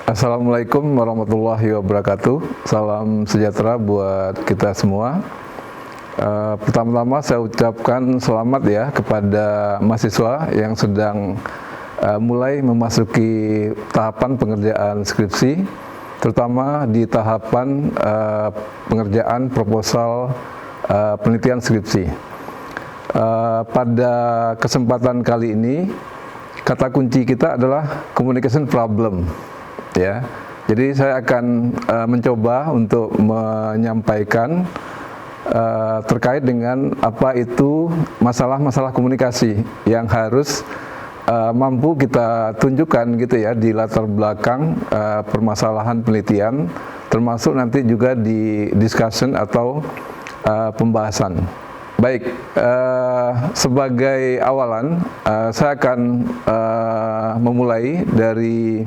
Assalamualaikum warahmatullahi wabarakatuh. Salam sejahtera buat kita semua. Pertama-tama saya ucapkan selamat ya kepada mahasiswa yang sedang mulai memasuki tahapan pengerjaan skripsi, terutama di tahapan pengerjaan proposal penelitian skripsi. Pada kesempatan kali ini, kata kunci kita adalah communication problem. Ya, jadi saya akan mencoba untuk menyampaikan terkait dengan apa itu masalah-masalah komunikasi yang harus mampu kita tunjukkan gitu ya di latar belakang permasalahan penelitian, termasuk nanti juga di discussion atau pembahasan. Baik, sebagai awalan saya akan memulai dari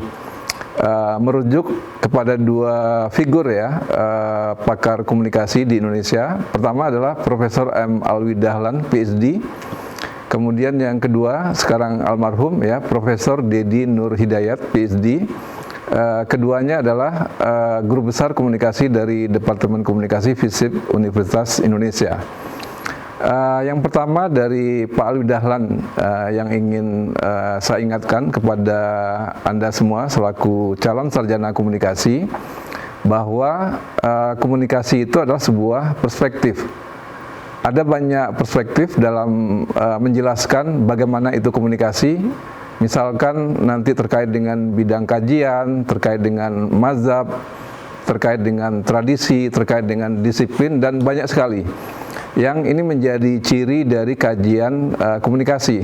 merujuk kepada dua figur ya pakar komunikasi di Indonesia. Pertama adalah Profesor M. Alwi Dahlan, PhD. Kemudian yang kedua sekarang almarhum ya Profesor Dedi Nur Hidayat, PhD. Keduanya adalah guru besar komunikasi dari Departemen Komunikasi FISIP Universitas Indonesia. Yang pertama dari Pak Alwi Dahlan yang ingin saya ingatkan kepada Anda semua selaku calon sarjana komunikasi bahwa komunikasi itu adalah sebuah perspektif. Ada banyak perspektif dalam menjelaskan bagaimana itu komunikasi. Misalkan nanti terkait dengan bidang kajian, terkait dengan mazhab, terkait dengan tradisi, terkait dengan disiplin, dan banyak sekali. Yang ini menjadi ciri dari kajian komunikasi.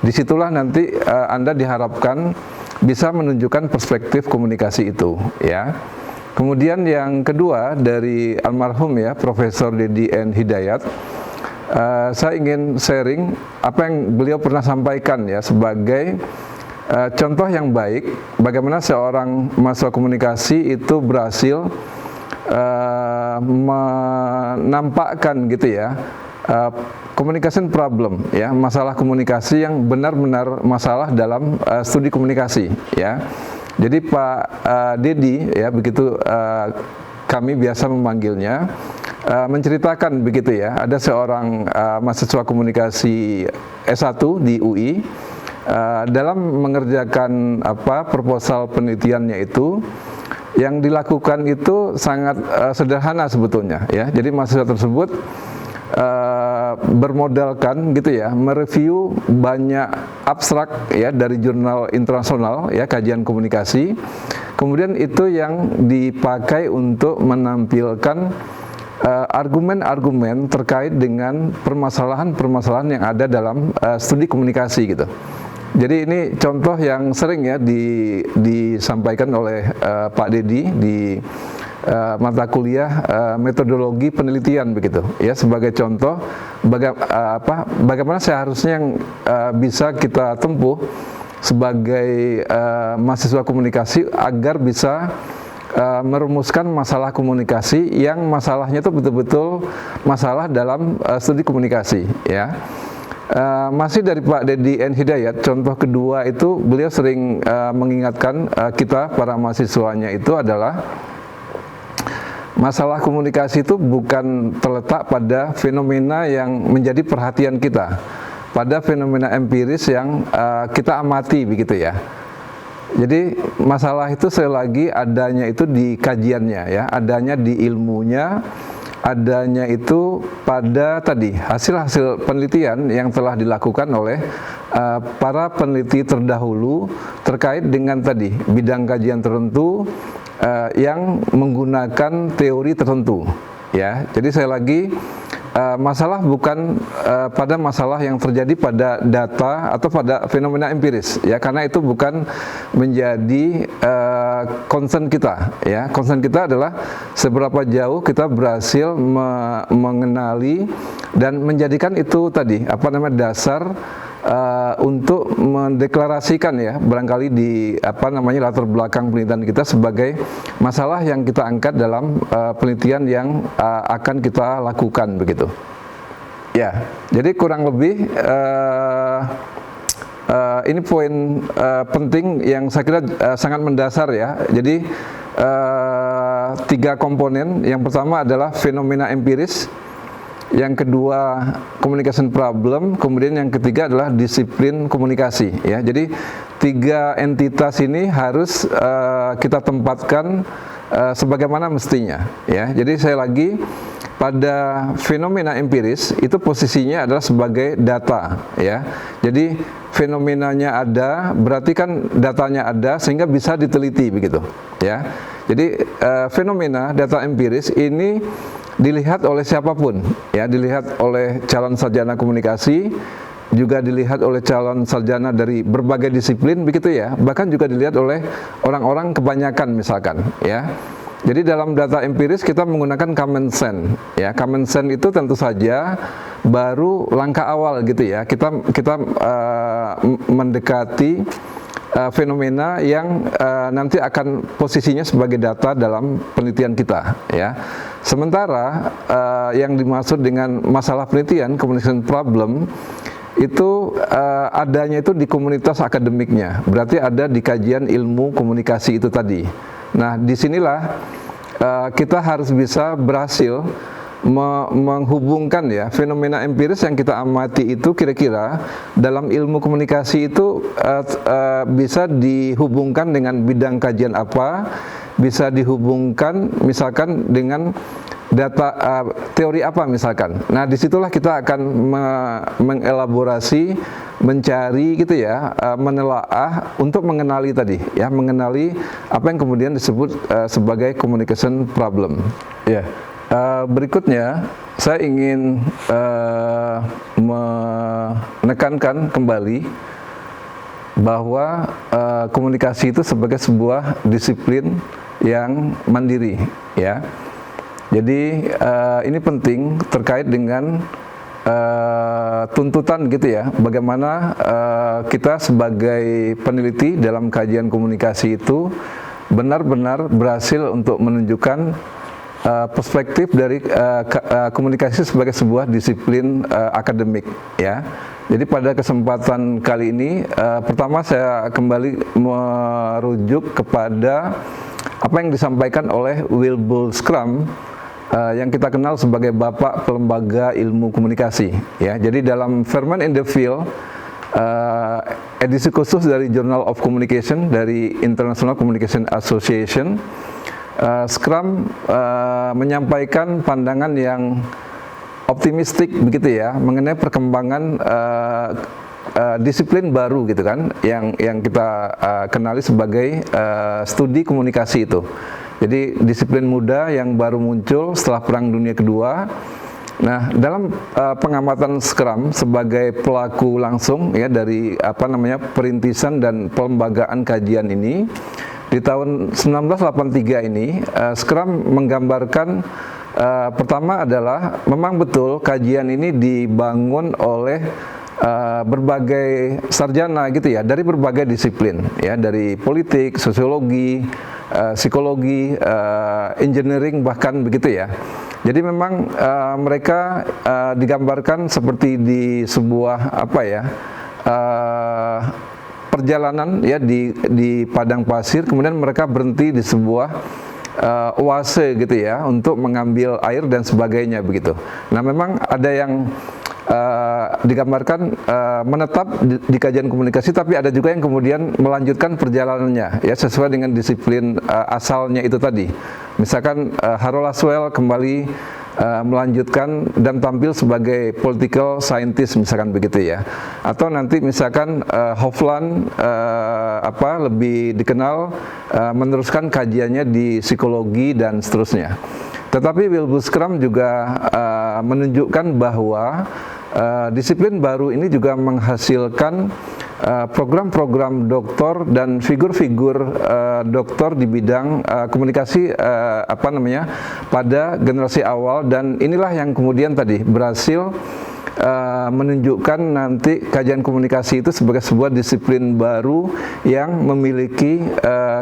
Disitulah nanti Anda diharapkan bisa menunjukkan perspektif komunikasi itu, ya. Kemudian yang kedua dari almarhum ya Profesor Dedi N. Hidayat, saya ingin sharing apa yang beliau pernah sampaikan ya sebagai contoh yang baik bagaimana seorang mahasiswa komunikasi itu berhasil menampakkan gitu ya communication problem ya, masalah komunikasi yang benar-benar masalah dalam studi komunikasi ya. Jadi Pak Dedi ya begitu kami biasa memanggilnya, menceritakan begitu ya, ada seorang mahasiswa komunikasi S1 di UI dalam mengerjakan proposal penelitiannya itu. Yang dilakukan itu sangat sederhana sebetulnya ya. Jadi mahasiswa tersebut bermodalkan gitu ya, mereview banyak abstrak ya dari jurnal internasional ya kajian komunikasi. Kemudian itu yang dipakai untuk menampilkan argumen-argumen terkait dengan permasalahan-permasalahan yang ada dalam studi komunikasi gitu. Jadi ini contoh yang sering ya disampaikan oleh Pak Dedi di mata kuliah metodologi penelitian begitu ya, sebagai contoh bagaimana seharusnya yang bisa kita tempuh sebagai mahasiswa komunikasi agar bisa merumuskan masalah komunikasi yang masalahnya itu betul-betul masalah dalam studi komunikasi ya. Masih dari Pak Dedi N. Hidayat, contoh kedua itu beliau sering mengingatkan kita para mahasiswanya itu adalah masalah komunikasi itu bukan terletak pada fenomena yang menjadi perhatian kita, pada fenomena empiris yang kita amati begitu ya. Jadi masalah itu sekali lagi adanya itu di kajiannya ya, adanya di ilmunya, adanya itu pada tadi hasil-hasil penelitian yang telah dilakukan oleh para peneliti terdahulu terkait dengan tadi bidang kajian tertentu yang menggunakan teori tertentu ya. Jadi saya lagi masalah bukan pada masalah yang terjadi pada data atau pada fenomena empiris ya, karena itu bukan menjadi concern kita ya. Concern kita adalah seberapa jauh kita berhasil mengenali dan menjadikan itu tadi dasar untuk mendeklarasikan ya barangkali di latar belakang penelitian kita sebagai masalah yang kita angkat dalam penelitian yang akan kita lakukan begitu. Ya, jadi kurang lebih ini poin penting yang saya kira sangat mendasar ya. Jadi 3 komponen. Yang pertama adalah fenomena empiris, yang kedua communication problem, kemudian yang ketiga adalah disiplin komunikasi ya. Jadi 3 entitas ini harus kita tempatkan sebagaimana mestinya ya. Jadi saya lagi pada fenomena empiris itu posisinya adalah sebagai data ya. Jadi fenomenanya ada, berarti kan datanya ada sehingga bisa diteliti begitu ya. Jadi fenomena data empiris ini dilihat oleh siapapun ya, dilihat oleh calon sarjana komunikasi, juga dilihat oleh calon sarjana dari berbagai disiplin begitu ya, bahkan juga dilihat oleh orang-orang kebanyakan misalkan ya. Jadi dalam data empiris kita menggunakan common sense ya. Common sense itu tentu saja baru langkah awal gitu ya. Kita mendekati fenomena yang nanti akan posisinya sebagai data dalam penelitian kita ya. Sementara yang dimaksud dengan masalah penelitian communication problem itu adanya itu di komunitas akademiknya, berarti ada di kajian ilmu komunikasi itu tadi. Nah, disinilah kita harus bisa berhasil menghubungkan ya fenomena empiris yang kita amati itu kira-kira dalam ilmu komunikasi itu bisa dihubungkan dengan bidang kajian apa, bisa dihubungkan misalkan dengan data teori apa misalkan. Nah, disitulah kita akan mengelaborasi, mencari gitu ya, menelaah untuk mengenali tadi ya, mengenali apa yang kemudian disebut sebagai communication problem. Ya. Berikutnya saya ingin menekankan kembali bahwa komunikasi itu sebagai sebuah disiplin yang mandiri ya. Jadi ini penting terkait dengan tuntutan gitu ya, bagaimana kita sebagai peneliti dalam kajian komunikasi itu benar-benar berhasil untuk menunjukkan perspektif dari komunikasi sebagai sebuah disiplin akademik ya. Jadi pada kesempatan kali ini pertama saya kembali merujuk kepada apa yang disampaikan oleh Wilbur Schramm yang kita kenal sebagai Bapak Pelembaga Ilmu Komunikasi ya. Jadi dalam Ferment in the Field edisi khusus dari Journal of Communication dari International Communication Association, Schramm menyampaikan pandangan yang optimistik begitu ya mengenai perkembangan disiplin baru gitu kan yang kita kenali sebagai studi komunikasi itu. Jadi disiplin muda yang baru muncul setelah Perang Dunia Kedua. Nah, dalam pengamatan Schramm sebagai pelaku langsung ya dari perintisan dan pelembagaan kajian ini, di tahun 1983 ini Schramm menggambarkan pertama adalah memang betul kajian ini dibangun oleh berbagai sarjana gitu ya, dari berbagai disiplin ya, dari politik, sosiologi, psikologi, engineering bahkan begitu ya. Jadi memang mereka digambarkan seperti di sebuah perjalanan ya di padang pasir, kemudian mereka berhenti di sebuah oase gitu ya untuk mengambil air dan sebagainya begitu. Nah, memang ada yang digambarkan menetap di kajian komunikasi, tapi ada juga yang kemudian melanjutkan perjalanannya ya sesuai dengan disiplin asalnya itu tadi. Misalkan Harold Laswell kembali melanjutkan dan tampil sebagai political scientist misalkan begitu ya. Atau nanti misalkan Hofland lebih dikenal meneruskan kajiannya di psikologi dan seterusnya. Tetapi Wilbur Schramm juga menunjukkan bahwa disiplin baru ini juga menghasilkan program-program doktor dan figur-figur doktor di bidang komunikasi pada generasi awal, dan inilah yang kemudian tadi berhasil menunjukkan nanti kajian komunikasi itu sebagai sebuah disiplin baru yang memiliki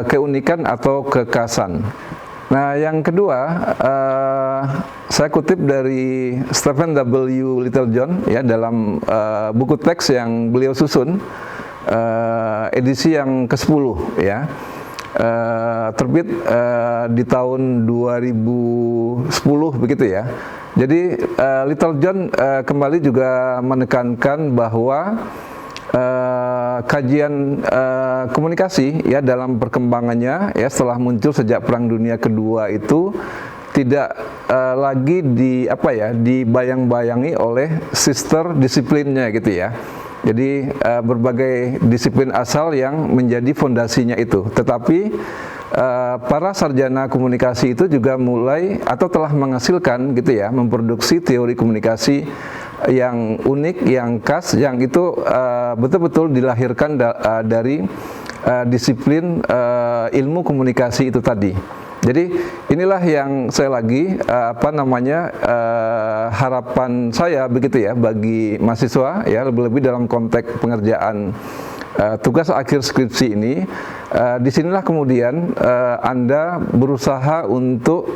keunikan atau kekhasan. Nah, yang kedua, saya kutip dari Stephen W. Littlejohn ya dalam buku teks yang beliau susun edisi yang ke-10 ya. Terbit di tahun 2010 begitu ya. Jadi Littlejohn kembali juga menekankan bahwa kajian komunikasi ya dalam perkembangannya ya setelah muncul sejak Perang Dunia Kedua itu tidak lagi dibayang-bayangi oleh sister disiplinnya gitu ya. Jadi berbagai disiplin asal yang menjadi fondasinya itu. Tetapi para sarjana komunikasi itu juga mulai atau telah menghasilkan gitu ya, memproduksi teori komunikasi yang unik, yang khas, yang itu betul-betul dilahirkan dari disiplin ilmu komunikasi itu tadi. Jadi inilah yang saya lagi harapan saya begitu ya bagi mahasiswa ya, lebih-lebih dalam konteks pengerjaan tugas akhir skripsi ini. Disinilah kemudian Anda berusaha untuk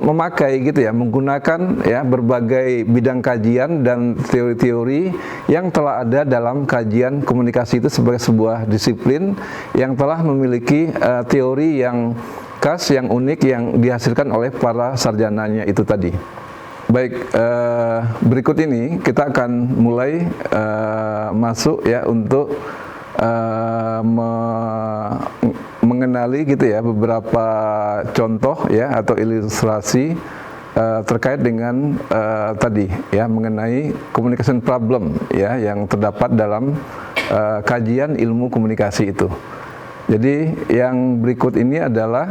memakai gitu ya, menggunakan ya berbagai bidang kajian dan teori-teori yang telah ada dalam kajian komunikasi itu sebagai sebuah disiplin yang telah memiliki teori yang khas, yang unik, yang dihasilkan oleh para sarjananya itu tadi. Baik, berikut ini kita akan mulai masuk ya untuk mengenali gitu ya beberapa contoh ya atau ilustrasi terkait dengan tadi ya mengenai communication problem ya yang terdapat dalam kajian ilmu komunikasi itu. Jadi yang berikut ini adalah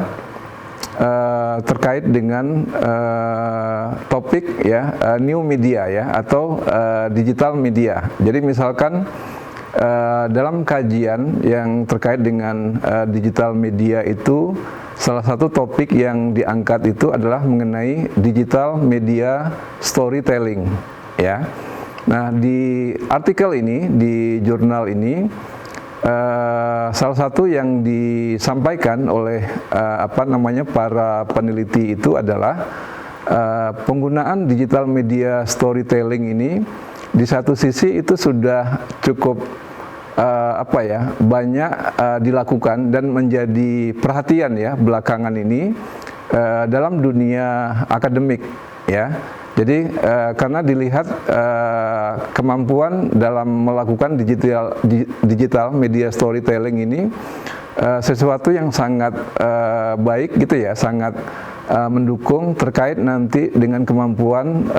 terkait dengan topik ya new media ya atau digital media. Jadi misalkan dalam kajian yang terkait dengan digital media itu salah satu topik yang diangkat itu adalah mengenai digital media storytelling ya. Nah, di artikel ini di jurnal ini salah satu yang disampaikan oleh para peneliti itu adalah penggunaan digital media storytelling ini di satu sisi itu sudah cukup banyak dilakukan dan menjadi perhatian ya belakangan ini dalam dunia akademik ya. Jadi karena dilihat kemampuan dalam melakukan digital media storytelling ini sesuatu yang sangat baik gitu ya, sangat mendukung terkait nanti dengan kemampuan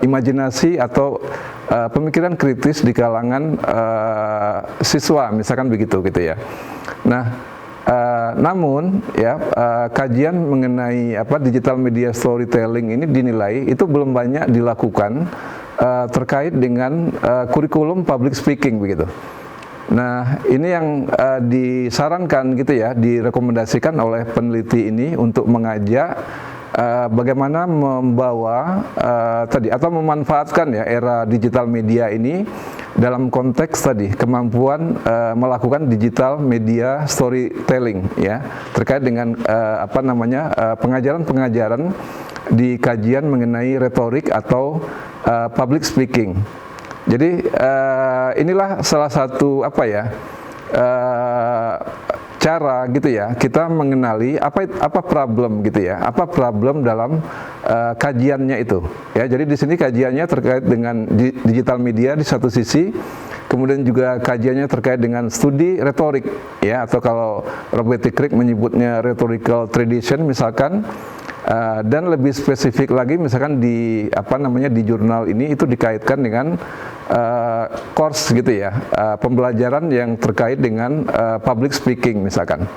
imajinasi atau pemikiran kritis di kalangan siswa misalkan begitu gitu ya. Nah, namun ya kajian mengenai digital media storytelling ini dinilai itu belum banyak dilakukan terkait dengan kurikulum public speaking begitu. Nah, ini yang disarankan gitu ya, direkomendasikan oleh peneliti ini untuk mengajak bagaimana membawa atau memanfaatkan ya era digital media ini dalam konteks tadi kemampuan melakukan digital media storytelling ya terkait dengan pengajaran-pengajaran di kajian mengenai retorik atau public speaking. Jadi inilah salah satu cara gitu ya kita mengenali apa problem gitu ya, apa problem dalam kajiannya itu ya. Jadi di sini kajiannya terkait dengan digital media di satu sisi, kemudian juga kajiannya terkait dengan studi retorik ya, atau kalau Roberti Crick menyebutnya rhetorical tradition misalkan. Dan lebih spesifik lagi misalkan di di jurnal ini itu dikaitkan dengan course gitu ya, pembelajaran yang terkait dengan public speaking misalkan.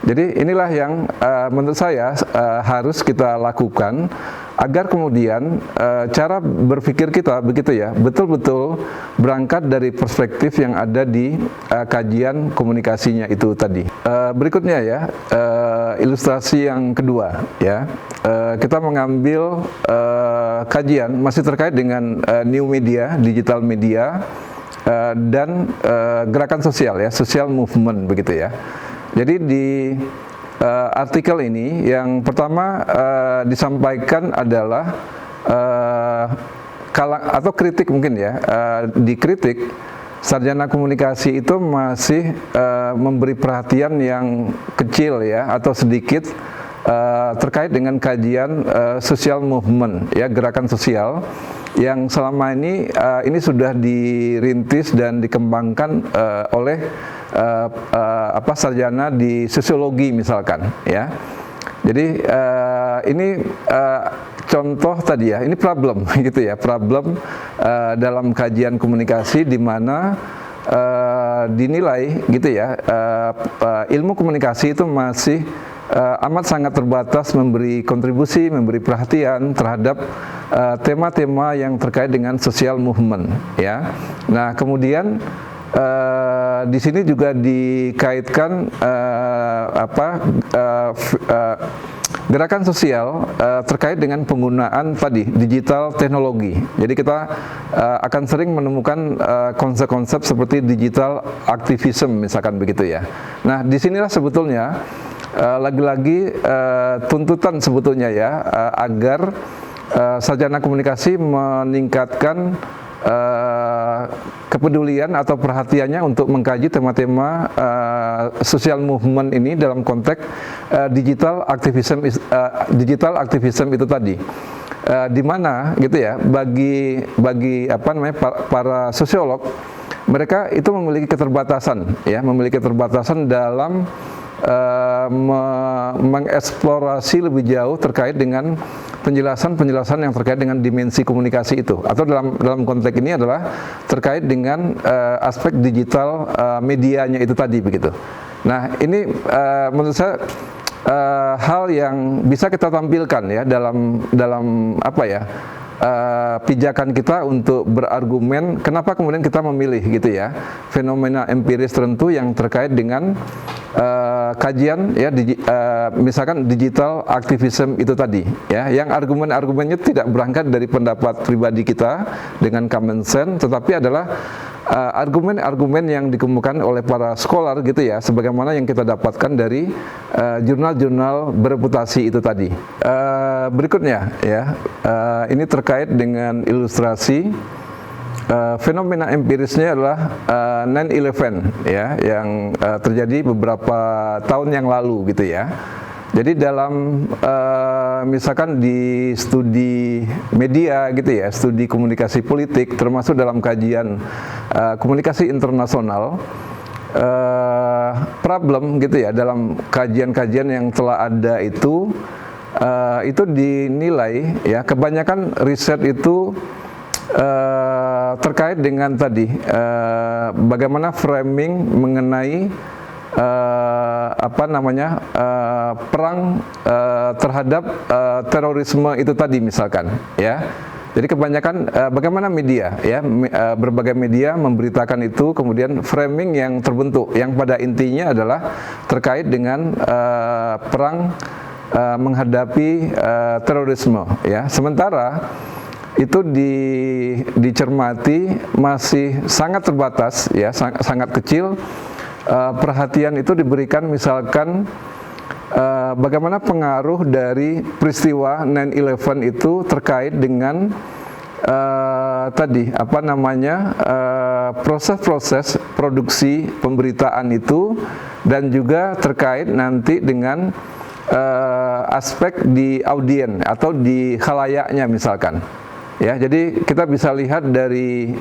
Jadi inilah yang menurut saya harus kita lakukan agar kemudian cara berpikir kita begitu ya betul-betul berangkat dari perspektif yang ada di kajian komunikasinya itu tadi. Berikutnya ya ilustrasi yang kedua ya, kita mengambil kajian masih terkait dengan new media, digital media dan gerakan sosial ya, social movement begitu ya. Jadi di artikel ini yang pertama disampaikan adalah atau kritik mungkin ya, dikritik sarjana komunikasi itu masih memberi perhatian yang kecil ya atau sedikit terkait dengan kajian social movement ya, gerakan sosial yang selama ini sudah dirintis dan dikembangkan oleh sarjana di sosiologi misalkan ya. Jadi ini contoh tadi ya, ini problem gitu ya, problem dalam kajian komunikasi di mana dinilai gitu ya, ilmu komunikasi itu masih amat sangat terbatas memberi kontribusi, memberi perhatian terhadap tema-tema yang terkait dengan social movement ya. Nah, kemudian di sini juga dikaitkan gerakan sosial terkait dengan penggunaan tadi digital teknologi. Jadi kita akan sering menemukan konsep-konsep seperti digital activism misalkan begitu ya. Nah, disinilah sebetulnya lagi-lagi tuntutan sebetulnya ya agar sarjana komunikasi meningkatkan kepedulian atau perhatiannya untuk mengkaji tema-tema social movement ini dalam konteks digital activism itu tadi, di mana gitu ya bagi para sosiolog, mereka itu memiliki keterbatasan dalam mengeksplorasi lebih jauh terkait dengan penjelasan yang terkait dengan dimensi komunikasi itu, atau dalam konteks ini adalah terkait dengan aspek digital medianya itu tadi begitu. Nah, ini menurut saya hal yang bisa kita tampilkan ya dalam pijakan kita untuk berargumen kenapa kemudian kita memilih gitu ya fenomena empiris tertentu yang terkait dengan kajian ya misalkan digital activism itu tadi ya, yang argumennya tidak berangkat dari pendapat pribadi kita dengan common sense, tetapi adalah argumen-argumen yang dikemukakan oleh para scholar gitu ya, sebagaimana yang kita dapatkan dari jurnal-jurnal bereputasi itu tadi. Berikutnya ya, ini terkait dengan ilustrasi fenomena empirisnya adalah 9/11 ya, yang terjadi beberapa tahun yang lalu gitu ya. Jadi dalam misalkan di studi media gitu ya, studi komunikasi politik, termasuk dalam kajian komunikasi internasional, problem gitu ya dalam kajian-kajian yang telah ada itu dinilai ya, kebanyakan riset itu terkait dengan tadi bagaimana framing mengenai perang terhadap terorisme itu tadi misalkan ya. Jadi kebanyakan bagaimana media ya, berbagai media memberitakan itu, kemudian framing yang terbentuk yang pada intinya adalah terkait dengan perang menghadapi terorisme ya. Sementara itu dicermati masih sangat terbatas ya, sangat kecil. Perhatian itu diberikan misalkan bagaimana pengaruh dari peristiwa 9/11 itu terkait dengan proses-proses produksi pemberitaan itu, dan juga terkait nanti dengan aspek di audien atau di khalayaknya misalkan. Ya, jadi kita bisa lihat dari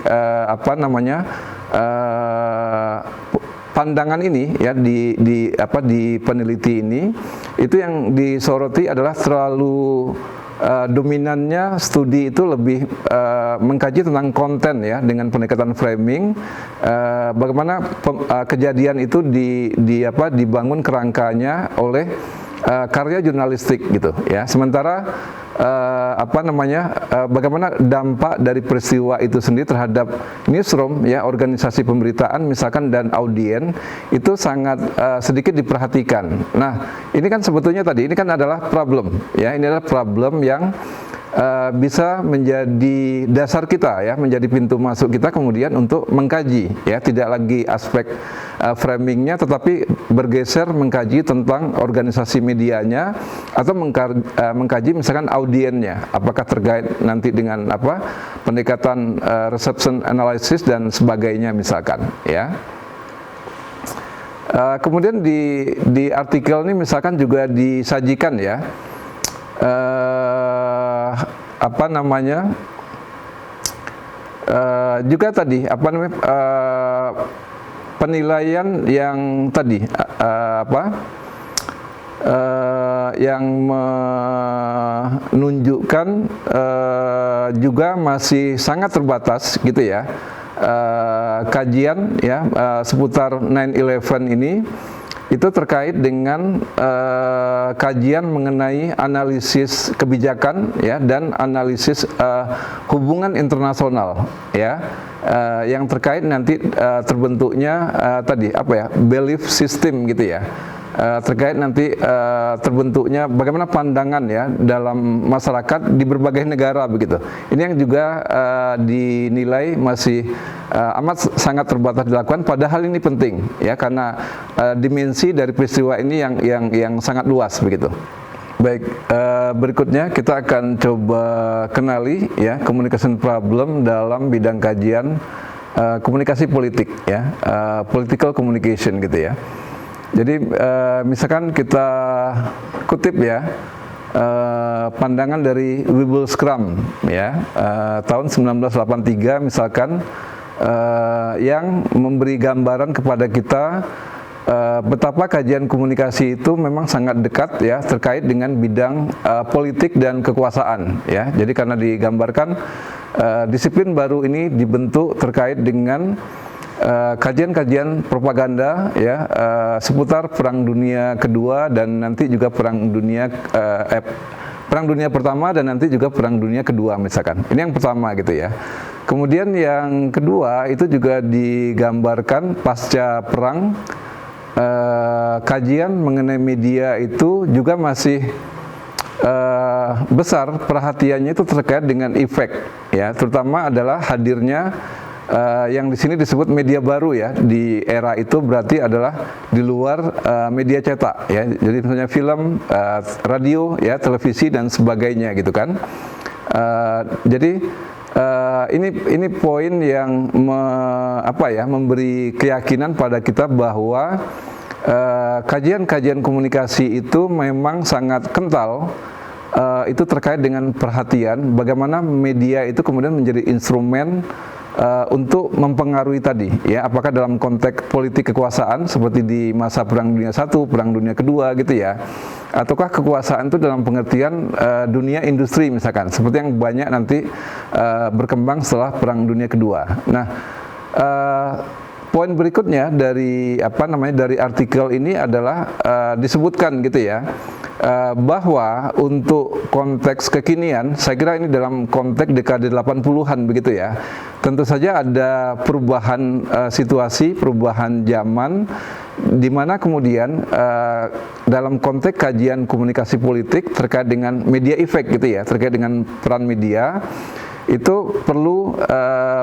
pandangan ini ya di peneliti ini, itu yang disoroti adalah terlalu dominannya studi itu lebih mengkaji tentang konten ya, dengan pendekatan framing, bagaimana kejadian itu dibangun kerangkanya oleh karya jurnalistik gitu ya. Sementara bagaimana dampak dari peristiwa itu sendiri terhadap newsroom ya, organisasi pemberitaan misalkan, dan audien itu sangat sedikit diperhatikan. Nah, ini kan sebetulnya tadi ini kan adalah problem ya, ini adalah problem yang bisa menjadi dasar kita ya, menjadi pintu masuk kita kemudian untuk mengkaji ya, tidak lagi aspek framingnya tetapi bergeser mengkaji tentang organisasi medianya atau mengkaji misalkan audiennya, apakah terkait nanti dengan apa pendekatan reception analysis dan sebagainya misalkan ya. Kemudian di artikel ini misalkan juga disajikan ya apa namanya juga tadi apa namanya penilaian yang tadi yang menunjukkan juga masih sangat terbatas gitu ya. Kajian ya seputar 9/11 ini itu terkait dengan kajian mengenai analisis kebijakan ya dan analisis hubungan internasional ya yang terkait nanti terbentuknya tadi apa ya belief system gitu ya. Terkait nanti terbentuknya bagaimana pandangan ya dalam masyarakat di berbagai negara begitu. Ini yang juga dinilai masih amat sangat terbatas dilakukan. Padahal ini penting ya karena dimensi dari peristiwa ini yang sangat luas begitu. Baik, berikutnya kita akan coba kenali ya communication problem dalam bidang kajian komunikasi politik ya, political communication gitu ya. Jadi misalkan kita kutip ya pandangan dari Wibblescrum ya tahun 1983 misalkan yang memberi gambaran kepada kita betapa kajian komunikasi itu memang sangat dekat ya terkait dengan bidang politik dan kekuasaan ya. Jadi karena digambarkan disiplin baru ini dibentuk terkait dengan kajian-kajian propaganda ya seputar Perang Dunia Kedua dan nanti juga Perang Dunia Pertama dan nanti juga Perang Dunia Kedua misalkan. Ini yang pertama gitu ya. Kemudian yang kedua itu juga digambarkan pasca perang, kajian mengenai media itu juga masih besar perhatiannya itu terkait dengan efek ya, terutama adalah hadirnya yang di sini disebut media baru ya di era itu berarti adalah di luar media cetak ya. Jadi misalnya film, radio ya, televisi dan sebagainya gitu kan. Jadi ini poin yang memberi keyakinan pada kita bahwa kajian-kajian komunikasi itu memang sangat kental. Itu terkait dengan perhatian bagaimana media itu kemudian menjadi instrumen untuk mempengaruhi tadi ya, apakah dalam konteks politik kekuasaan seperti di masa Perang Dunia I, Perang Dunia Kedua gitu ya, ataukah kekuasaan itu dalam pengertian dunia industri misalkan seperti yang banyak nanti berkembang setelah Perang Dunia Kedua. Nah, poin berikutnya dari dari artikel ini adalah disebutkan gitu ya bahwa untuk konteks kekinian, saya kira ini dalam konteks dekade 80-an begitu ya. Tentu saja ada perubahan situasi, perubahan zaman di mana kemudian dalam konteks kajian komunikasi politik terkait dengan media efek gitu ya, terkait dengan peran media itu perlu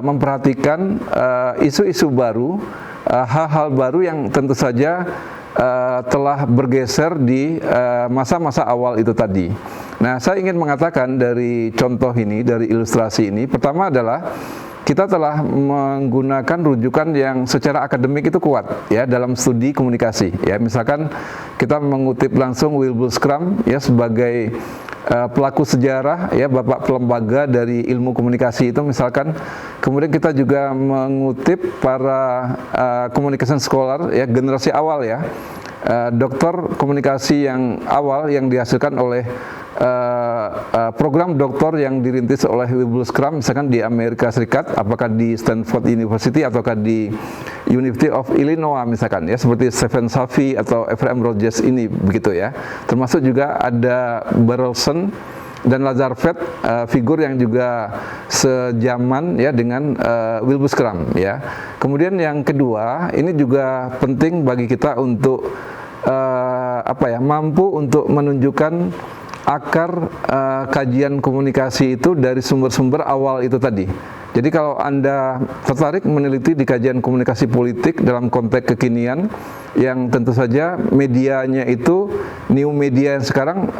memperhatikan isu-isu baru, hal-hal baru yang tentu saja telah bergeser di masa-masa awal itu tadi. Nah, saya ingin mengatakan dari contoh ini, dari ilustrasi ini, pertama adalah kita telah menggunakan rujukan yang secara akademik itu kuat ya dalam studi komunikasi ya. Misalkan kita mengutip langsung Wibblescrum ya sebagai pelaku sejarah ya, bapak pelembaga dari ilmu komunikasi itu misalkan. Kemudian kita juga mengutip para communication scholar ya, generasi awal ya, doktor komunikasi yang awal yang dihasilkan oleh program doktor yang dirintis oleh Wibblescrum misalkan di Amerika Serikat, apakah di Stanford University ataukah di University of Illinois misalkan ya, seperti Stephen Savvy atau Ephraim Rogers ini begitu ya. Termasuk juga ada Berelsen dan Lazarfeld, figur yang juga sejaman ya dengan Wibblescrum ya. Kemudian yang kedua, ini juga penting bagi kita untuk mampu untuk menunjukkan akar kajian komunikasi itu dari sumber-sumber awal itu tadi. Jadi kalau Anda tertarik meneliti di kajian komunikasi politik dalam konteks kekinian, yang tentu saja medianya itu new media yang sekarang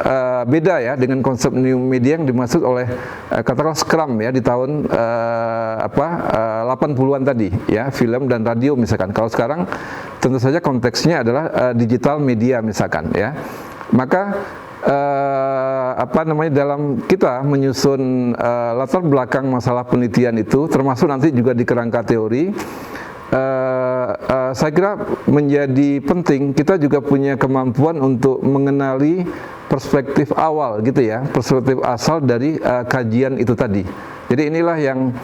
beda ya dengan konsep new media yang dimaksud oleh katakanlah Scrum ya di tahun 80-an tadi ya, film dan radio misalkan. Kalau sekarang tentu saja konteksnya adalah digital media misalkan ya. Maka dalam kita menyusun latar belakang masalah penelitian itu, termasuk nanti juga di kerangka teori, saya kira menjadi penting kita juga punya kemampuan untuk mengenali perspektif awal gitu ya, perspektif asal dari kajian itu tadi. Jadi inilah yang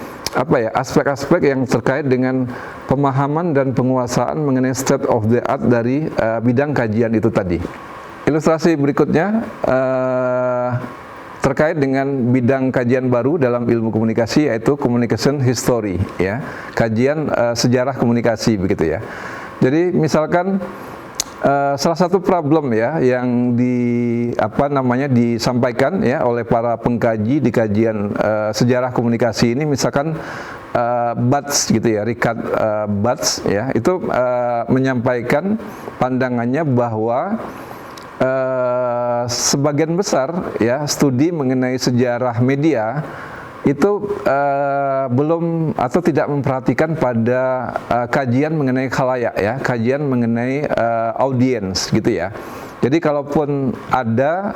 aspek-aspek yang terkait dengan pemahaman dan penguasaan mengenai state of the art dari bidang kajian itu tadi. Ilustrasi berikutnya terkait dengan bidang kajian baru dalam ilmu komunikasi, yaitu communication history ya, kajian sejarah komunikasi begitu ya. Jadi misalkan salah satu problem ya yang disampaikan ya oleh para pengkaji di kajian sejarah komunikasi ini, misalkan Butts gitu ya, Richard Butts ya, itu menyampaikan pandangannya bahwa sebagian besar ya studi mengenai sejarah media itu belum atau tidak memperhatikan pada kajian mengenai khalayak ya, kajian mengenai audiens gitu ya. Jadi kalaupun ada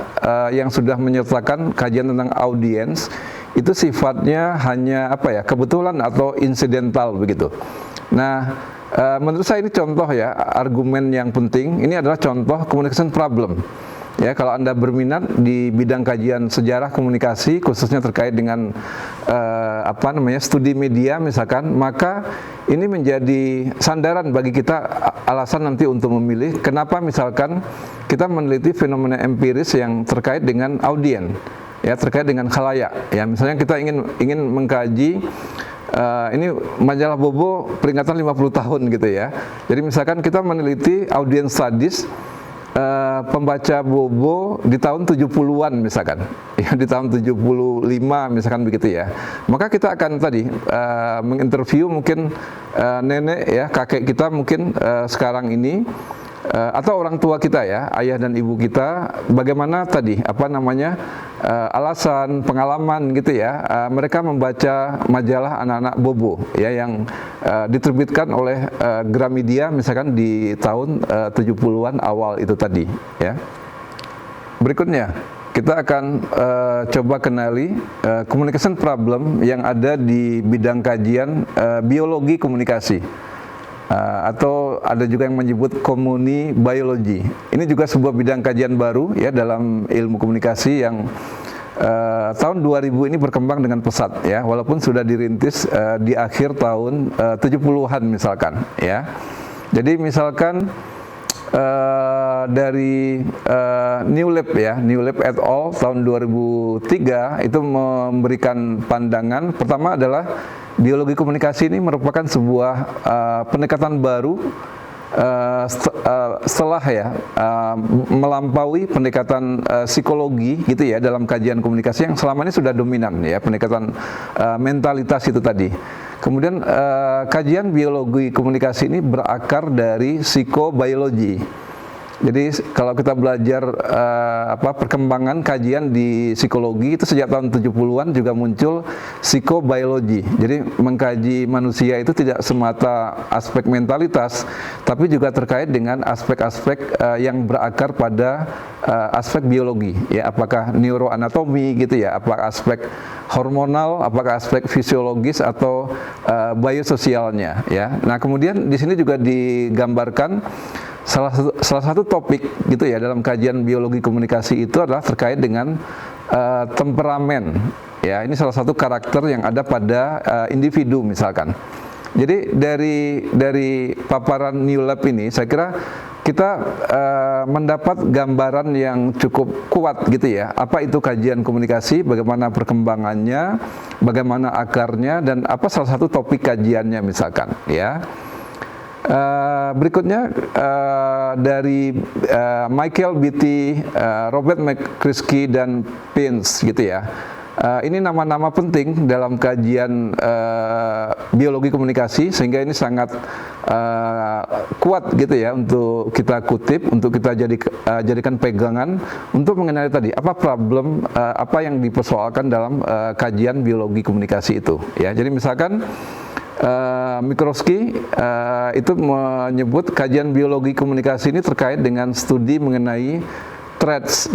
yang sudah menyertakan kajian tentang audiens, itu sifatnya hanya kebetulan atau insidental begitu. Nah, menurut saya ini contoh ya, argumen yang penting. Ini adalah contoh communication problem. Ya, kalau Anda berminat di bidang kajian sejarah komunikasi, khususnya terkait dengan studi media misalkan, maka ini menjadi sandaran bagi kita, alasan nanti untuk memilih kenapa misalkan kita meneliti fenomena empiris yang terkait dengan audien, ya, terkait dengan khalayak. Ya, misalnya kita ingin mengkaji ini majalah Bobo peringatan 50 tahun gitu ya. Jadi misalkan kita meneliti audience studies pembaca Bobo di tahun 70-an misalkan. Ya, di tahun 75 misalkan begitu ya. Maka kita akan tadi menginterview mungkin nenek ya, kakek kita mungkin sekarang ini, atau orang tua kita ya, ayah dan ibu kita, bagaimana tadi alasan, pengalaman gitu ya, mereka membaca majalah anak-anak Bobo ya yang diterbitkan oleh Gramedia misalkan di tahun 70-an awal itu tadi ya. Berikutnya kita akan coba kenali communication problem yang ada di bidang kajian biologi komunikasi. Atau ada juga yang menyebut communibiology. Ini juga sebuah bidang kajian baru ya dalam ilmu komunikasi yang tahun 2000 ini berkembang dengan pesat ya, walaupun sudah dirintis di akhir tahun 70-an misalkan ya. Jadi misalkan dari New Lab ya, New Lab et al. Tahun 2003 itu memberikan pandangan pertama adalah biologi komunikasi ini merupakan sebuah pendekatan baru setelah ya melampaui pendekatan psikologi gitu ya dalam kajian komunikasi yang selama ini sudah dominan ya, pendekatan mentalitas itu tadi. Kemudian kajian biologi komunikasi ini berakar dari psikobiologi. Jadi kalau kita belajar perkembangan kajian di psikologi itu sejak tahun 70-an juga muncul psikobiologi. Jadi mengkaji manusia itu tidak semata aspek mentalitas, tapi juga terkait dengan aspek-aspek yang berakar pada aspek biologi. Ya, apakah neuroanatomi gitu ya, apakah aspek hormonal, apakah aspek fisiologis atau biososialnya ya. Nah, kemudian di sini juga digambarkan salah satu topik gitu ya dalam kajian biologi komunikasi itu adalah terkait dengan temperamen. Ya, ini salah satu karakter yang ada pada individu misalkan. Jadi dari paparan New Lab ini saya kira kita mendapat gambaran yang cukup kuat gitu ya. Apa itu kajian komunikasi, bagaimana perkembangannya, bagaimana akarnya, dan apa salah satu topik kajiannya misalkan ya. Berikutnya dari Michael Beatty, Robert McCrisky dan Paynes gitu ya. Ini nama-nama penting dalam kajian biologi komunikasi, sehingga ini sangat kuat gitu ya untuk kita kutip, untuk kita jadikan pegangan untuk mengenali tadi apa problem, apa yang dipersoalkan dalam kajian biologi komunikasi itu ya. Jadi misalkan Minkowski itu menyebut kajian biologi komunikasi ini terkait dengan studi mengenai traits